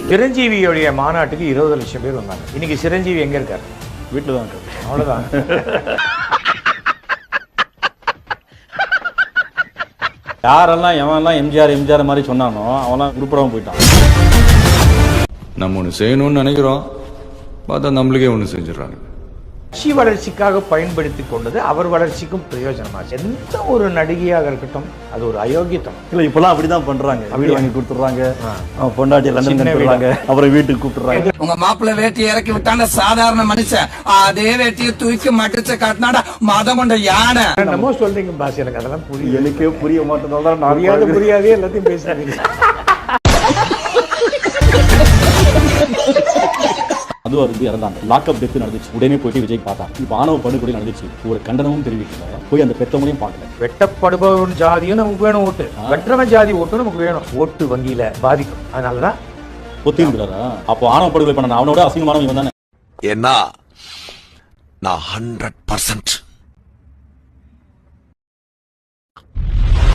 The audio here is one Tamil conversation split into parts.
சிரஞ்சீவியோடைய மாநாட்டுக்கு 20 லட்சம் பேர் வந்தாங்க. இன்னைக்கு சிரஞ்சீவி எங்க இருக்காரு? வீட்டில் தான் இருக்காரு. அவ்வளவுதான். யாரெல்லாம் எவன்லாம் எம்ஜிஆர் மாதிரி சொன்னானோ அவன்லாம் உருப்படாமல் போயிட்டான். நம்ம ஒன்று செய்யணும்னு நினைக்கிறோம், பார்த்தா நம்மளுக்கே ஒன்று செஞ்சிடறாங்க. கட்சி வளர்ச்சிக்காக பயன்படுத்தி கொண்டது அவர் வளர்ச்சிக்கும் பிரயோஜனமாச்சு. எந்த ஒரு நடிகையாக இருக்கட்டும் அது ஒரு அயோக்கியத்தம். இல்லை, இப்பெல்லாம் அப்படிதான் பண்றாங்க. வீடு வாங்கி கொடுத்துட்றாங்க, பொண்டாட்டி லண்டன் கொடுத்துறாங்க, அப்புறம் வீட்டுக்கு கூப்பிட்டுறாங்க. உங்க மாப்பிள்ள வேட்டியை இறக்கி விட்டான சாதாரண மனுஷன், அதே வேட்டியை தூக்கி மட்டிச்சு காட்டினாடா மதம் கொண்ட யானை. என்னமோ சொல்றீங்க பாஸ், எனக்கு அதெல்லாம் புரியும். எனக்கே புரிய மாட்டேன். புரியாதே எல்லாத்தையும் பேசுறீங்க. அதுவும் வந்து இறந்தாங்க. லாக்அப் டெத் நடந்துச்சு. உடனே போயிட்டு விஜய் பார்த்தா. இப்போ ஆணவ படுகொலை நடந்துச்சு. ஒரு கண்டனமும் தெரிவிக்கல. போய் அந்த பெத்தவங்களையும் பார்க்கல. வெட்டப்படுபவன் ஜாதியும் நமக்கு வேணும் ஓட்டு, வெற்றவன் ஜாதி ஓட்டும் நமக்கு வேணும். ஓட்டு வங்கியில பாதிக்கும். அதனாலதான் ஒத்திருக்கிறாரா? அப்போ ஆணவ படுகொலை பண்ண அவனோட அசிங்கமானவன் இவன் தானே. என்ன நான் 100%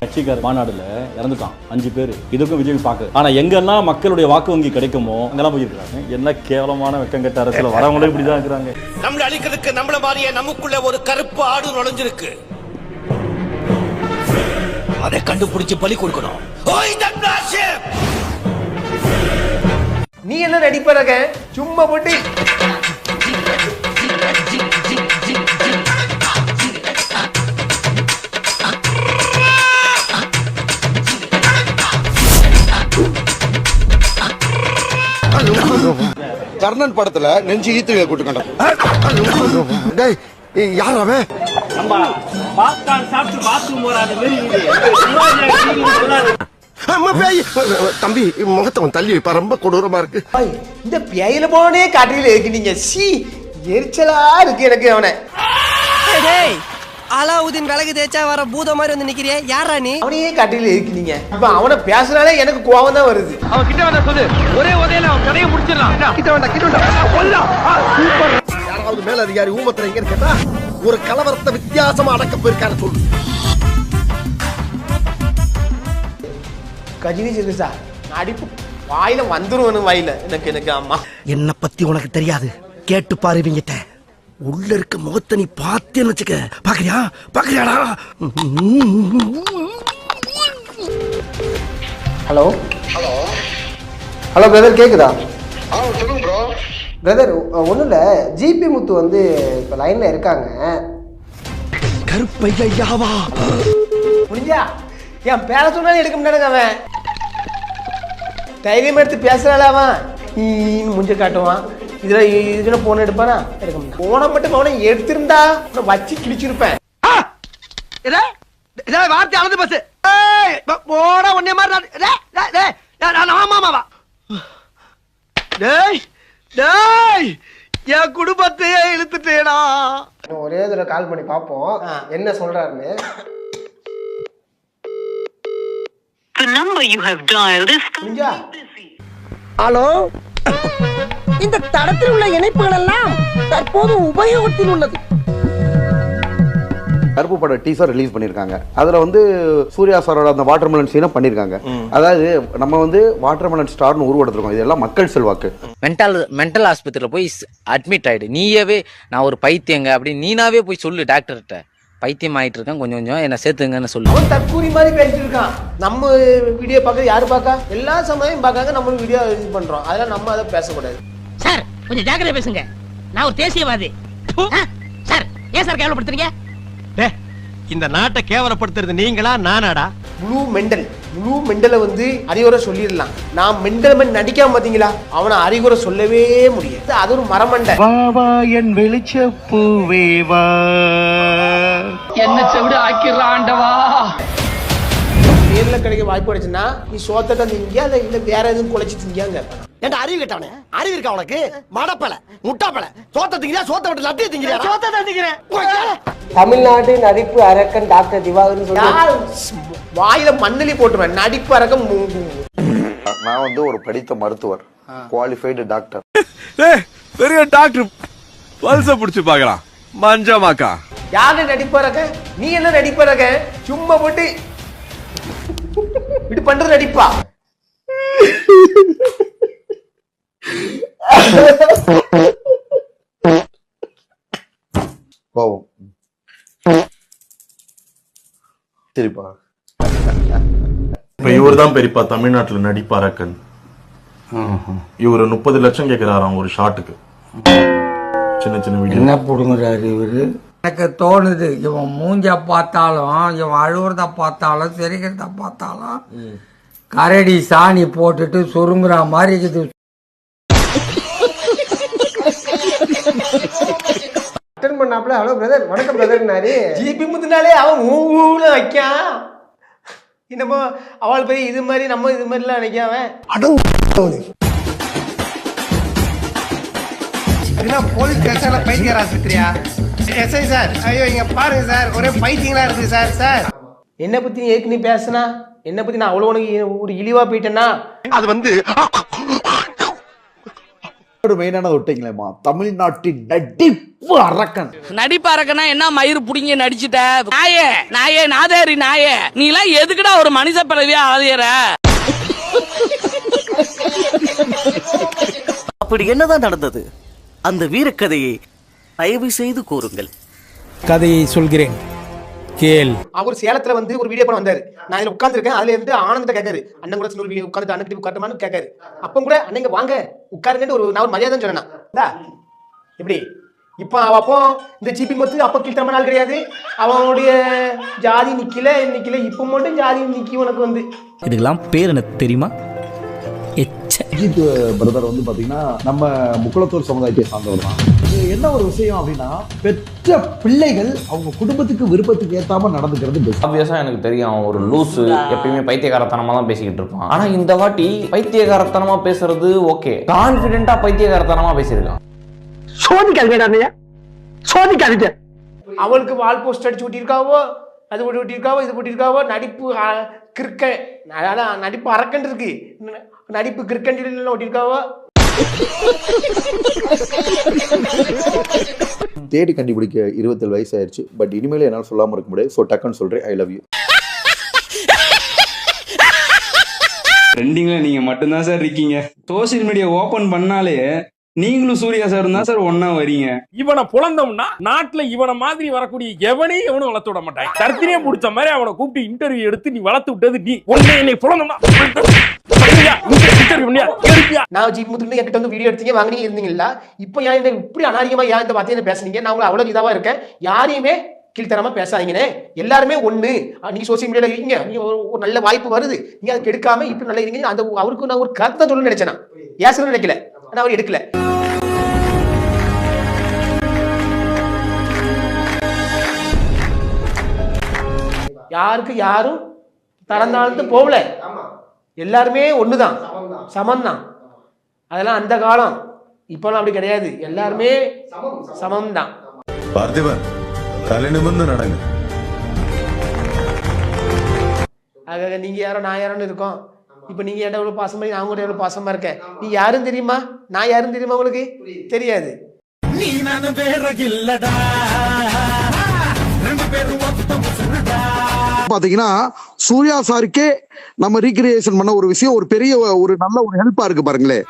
கட்சிக்கார மாநாடுல இறந்துட்டான் 5 பேர். இதுக்கும் விஜய் பார்க்க. ஆனா எங்கெல்லாம் மக்களுடைய வாக்கு வங்கி கிடைக்குமோ அங்கெல்லாம் போயிருக்காங்க. என்ன கேவலமான வெக்கங்கட்ட அரசியல். வரவங்களே இப்படிதான் இருக்கிறாங்க. நம்மள அழிக்கிறதுக்கு நம்மள மாதிரியே நமக்குள்ள ஒரு கருப்பு ஆடு நுழைஞ்சிருக்கு. அதை கண்டுபிடிச்சு பலி கொடுக்கணும். நீ என்ன நடிப்பறக சும்மா போட்டு கர்ணன் படத்துல நெஞ்சு ஈத்துங்க கூட்டுக்கண்ட யார் அவன்? தம்பி முகத்தவன் தள்ளி வைப்பா, ரொம்ப கொடூரமா இருக்கு. இந்த பேயில போனே காட்டில இருக்கு. நீங்க சி எரிச்சலா இருக்கு எனக்கு. அவனை அலாவுதீன் விலகு தேய்ச்சா வர பூத மாதிரி வந்து நிக்கிறிய. யாரா நீ? அவனையே காட்டில இருக்கு. நீங்க இப்ப அவனை பேசுனாலே எனக்கு கோவம் தான் வருது. அவன் கிட்ட வந்தா சொல்லு, ஒரே உதையில அவன் கதையை முடிச்சிடலாம். யாராவது மேல அதிகாரி ஊமத்துல எங்கன்னு கேட்டா ஒரு கலவரத்தை வித்தியாசமா அடக்க போயிருக்காரு சொல்லு. கஜினி சிறுசா அடிப்பு வாயில வந்துரும் வாயில. எனக்கு அம்மா என்ன பத்தி உனக்கு தெரியாது, கேட்டு பாருவீங்கிட்ட. உள்ள இருக்க முகத்தை நீ பார்த்தேன்னு வச்சுக்க. பாக்குறியாடா? ஹலோ பிரதர், கேக்குதா? சொல்லுங்க ப்ரோ. பிரதர் ஒண்ணும் இல்ல, ஜிபி முத்து வந்து இப்ப லைன்ல இருக்காங்க. கருப்பையாவா முடிஞ்சா என் பேர சொன்னாலும் எடுக்க முடியாதுங்க. அவன் தைரியம் எடுத்து பேசுறாள். அவன் முஞ்ச காட்டுவான். இதுல போன எடுப்பானா? எடுக்க முடியும். போன மட்டும் அவனை எடுத்திருந்தா வச்சு கிழிச்சிருப்பேன். வார்த்தை அளந்து பஸ் போட ஒன்னே மாதிரி. என் குடும்பத்தையே இழுத்துட்டேடா. ஒரே தடவை கால் பண்ணி பாப்போம் என்ன சொல்றாருன்னு. ஹலோ, இந்த தடத்தில் உள்ள இணைப்புகள் எல்லாம் தற்போது உபயோகத்தில் உள்ளது. கருப்பு பட டீசர் ரிலீஸ் பண்ணிருக்காங்க. அதுல வந்து சூர்யா சாரோட அந்த வாட்டர்மெலன் சீனை பண்ணிருக்காங்க. அதாவது நம்ம வந்து வாட்டர்மெலன் ஸ்டார்னு உருவெடுத்திருக்கோம். இதெல்லாம் மக்கள் செல்வாக்கு. மென்டல் ஆஸ்பத்திரியில போய் அட்மிட் ஆயிடு. நீயவே நான் ஒரு பைத்தியங்க அப்படி நீனாவே போய் சொல்லு டாக்டர்கிட்ட. பைத்தியம் ஆயிட்டு இருக்கேன், கொஞ்சம் கொஞ்சம் என்ன சேர்த்துங்கன்னு சொல்லு. அவன் தற்கூரி மாதிரி பேசிட்டு இருக்கான். நம்ம வீடியோ பார்க்க யாரு பார்க்கா? எல்லா சமயம் பார்க்காங்க. நம்ம வீடியோ இது பண்றோம். அதெல்லாம் நம்ம அதை பேசக்கூடாது. சார் கொஞ்சம் ஜாக்கிரதை பேசுங்க. நான் ஒரு தேசியவாதி. சார் ஏன் சார் கேவலப்படுத்துறீங்க? இந்த நாட்டை கேவலப்படுத்துறது நீங்களா நானாடா? ப்ளூ மெண்டலை வந்து அறிவுரை சொல்லிடலாம். நான் மெண்டல் நடிக்காம பாத்தீங்களா, அவனை அறிவுரை சொல்லவே முடியாது. அது ஒரு மரமண்டை. என் வெளிச்ச பூவேவா என்ன செவிடு ஆக்கிடுறாண்டவா. நேர்ல கிடைக்க வாய்ப்பு கிடைச்சுன்னா நீ சோத்தட்ட திங்க இல்ல வேற எதுவும் குலைச்சு திங்காங்க. ஏன்டா அறிவு கேட்டவனே? அறிவு இருக்கா உனக்கு? மடப்பல முட்டாப்பல சோத்த திங்கிறியா? சோத்த விட்டு லட்டிய திங்கிறியா? சோத்த தான் திங்கிறேன். தமிழ்நாடு நடிப்பு அரக்கன் டாக்டர் திவாகர்னு சொல்லி வாயில மண்ணலி போட்டுருவேன். நடிப்பு அரக்கன். நான் வந்து ஒரு படித்த மருத்துவர், குவாலிஃபைடு டாக்டர். பெரிய டாக்டர் பல்ச புடிச்சு பாக்கலாம். மஞ்சமாக்கா யாரு நடிப்பறக்க? நீ என்ன நடிப்பறக்க? சும்மா போட்டு இப்படி பண்றது நடிப்பா? கோவம் சரிப்பா. இப்ப இவர் தான் பெரியப்பா தமிழ்நாட்டுல நடிப்பு அரக்கன். இவரு 30 லட்சம் கேக்குறாராம் ஒரு ஷாட்டுக்கு. சின்ன சின்ன வீடியோ என்ன புடுங்குறாரு இவரு? எனக்கு தோணுது இவன் மூஞ்ச பார்த்தாலும் இவன் அழுவுறத பார்த்தாலும் சிரிக்கிறத பார்த்தாலும் கரடி சாணி போட்டுட்டு சுருங்குற மாதிரி இருக்குது. அட்டன் பண்ணாப்ல ஹலோ பிரதர் வணக்கம் பிரதர்னாரு. ஜிபி முத்துனாலே அவன் ஊல வைக்கான். என்னமோ அவள் போய் இது மாதிரி நம்ம இது மாதிரிலாம் நினைக்காம போலீஸ் ஸ்டேஷன்ல பைத்தியர் ஆஸ்பத்திரியா எஸ்ஐ சார்? ஐயோ இங்க பாருங்க சார் ஒரே பைத்தியங்களா இருக்கு சார். சார் என்ன பத்தி நீ ஏற்கனவே பேசுனா என்ன பத்தி நான் அவ்வளவு உனக்கு ஒரு இழிவா போயிட்டேன்னா அது வந்து மெயினானது விட்டீங்களேம்மா, தமிழ்நாட்டின் நடிப்பு அரக்கன். நடிப்பு அரக்கனா என்ன மயிறு புடிங்க நடிச்சுட்ட நாயே நாயே நாதேரி நாயே நீ எல்லாம் எதுக்குடா ஒரு மனுஷ பிறவியா ஆதியற? அப்படி என்னதான் நடந்தது? அந்த வீரக்கதையை தயவு செய்து கூறுங்கள். கதையை சொல்கிறேன் கேள். அவர் சேலத்துல வந்து ஒரு வீடியோ பண்ண வந்தாரு. நான் இதுல உட்கார்ந்துருக்கேன். அதுல இருந்து ஆனந்த கேட்காரு அண்ணன் கூட ஒரு வீடியோ உட்காந்துட்டு அண்ணன் உட்காரமான்னு கேட்காரு. அப்ப கூட அண்ணங்க வாங்க உட்காருங்கன்னு நான் ஒரு மரியாதை சொன்னேன். எப்படி இப்ப அப்போ இந்த ஜிபி மொத்து அப்ப கீழ்த்தரமான நாள் கிடையாது. அவனுடைய ஜாதி நிக்கல நிக்கல இப்ப மட்டும் ஜாதி நிக்கி உனக்கு வந்து இதுக்கெல்லாம் பேர் எனக்கு தெரியுமா? அஜித் பிரதர் வந்து பாத்தீங்கன்னா நம்ம முக்குளத்தூர் சமுதாயத்தை சார்ந்தவர் தான். என்ன ஒரு விஷயம் அப்படின்னா, பெற்ற பிள்ளைகள் அவங்க குடும்பத்துக்கு விருப்பத்துக்கு ஏத்தாம நடந்துக்கிறது பெஸ்ட். ஆப்வியஸா எனக்கு தெரியும் அவன் ஒரு லூசு, எப்பயுமே பைத்தியகாரத்தனமா தான் பேசிக்கிட்டு இருப்பான். ஆனா இந்த வாட்டி பைத்தியகாரத்தனமா பேசுறது ஓகே, கான்பிடென்ட்டா பைத்தியகாரத்தனமா பேசியிருக்கான். சோதிக்காதீங்க சோதிக்காதீங்க. அவளுக்கு வால் போஸ்ட் அடிச்சு விட்டிருக்காவோ, அது விட்டிருக்காவோ, இது விட்டிருக்காவோ. நடிப்பு கிறுக்க நடிப்பு அரக்கன் இருக்கு, நடிப்பு கிறுக்கன் ஒட்டிருக்காவோ. தேடி கண்டுபிடிக்க 27 வயசு ஆயிடுச்சு. பட் இனிமேல் என்னால் சொல்லாம இருக்க முடியாது. ஸோ டக்குன்னு சொல்றேன், ஐ லவ் யூ. ட்ரெண்டிங்ல நீங்க மட்டும்தான் சார் இருக்கீங்க. சோசியல் மீடியா ஓபன் பண்ணாலே நீங்களும் சூர்யா சார் தான் சார் ஒன்னா வரீங்க. இவனை புலந்தோம்னா நாட்டுல இவனை மாதிரி வரக்கூடிய எவனையும் எவனும் வளர்த்து விட மாட்டாங்க. தர்த்தினியே முடிச்ச மாதிரி அவனை கூப்பிட்டு இன்டர்வியூ எடுத்து நீ வளர்த்து விட்டது நீ. உன்னை புலந்தோம்னா நான் ஜிபி முத்து என்கிட்ட வந்து வீடியோ எடுத்தீங்க வாங்கினீங்க இருந்தீங்களா? இப்போ ஏன் இப்படி அநாகரிகமா ஏன் இந்த வார்த்தையை பேசுனீங்க? நான் உங்களுக்கு அவ்வளவு இதாவா இருக்கேன். யாரையுமே கீழ்த்தரமா பேசாதீங்கன்னு. எல்லாருமே ஒண்ணு. நீங்க சோசியல் மீடியால இருக்கீங்க, நீங்க ஒரு நல்ல வாய்ப்பு வருது, நீங்க அதுக்கு எடுக்காம இப்படி நல்லா இருக்கீங்க. அந்த அவருக்கு நான் ஒரு கருத்தை சொல்ல நினைச்சேன். ஏசணும் நினைக்கல, ஆனா அவர் எடுக்கல. யாருக்கு யாரும் தரந்தாழ்ந்து போகல. எல்லாருமே ஒண்ணுதான், சமம்தான். அதெல்லாம் அந்த காலம். இப்பெல்லாம் அப்படி கிடையாது. எல்லாருமே சமம் தான். பார்த்திபன் தலை நிமிர்ந்து நடங்க. ஆக நீங்க யாரோ நான் யாரோன்னு இருக்கோம். இப்ப நீங்க எவ்வளவு எவ்வளவு பாசமா, நான் கூட எவ்வளவு பாசமா இருக்கேன். நீ யாரும் தெரியுமா? நான் யாரும் தெரியுமா? உங்களுக்கு தெரியாது. பாத்தீங்கன்னா சூர்யா சாருக்கே நம்ம ரீக்ரியேஷன் பண்ண ஒரு விஷயம் ஒரு பெரிய ஒரு நல்ல ஒரு ஹெல்ப்பா இருக்கு பாருங்களேன்.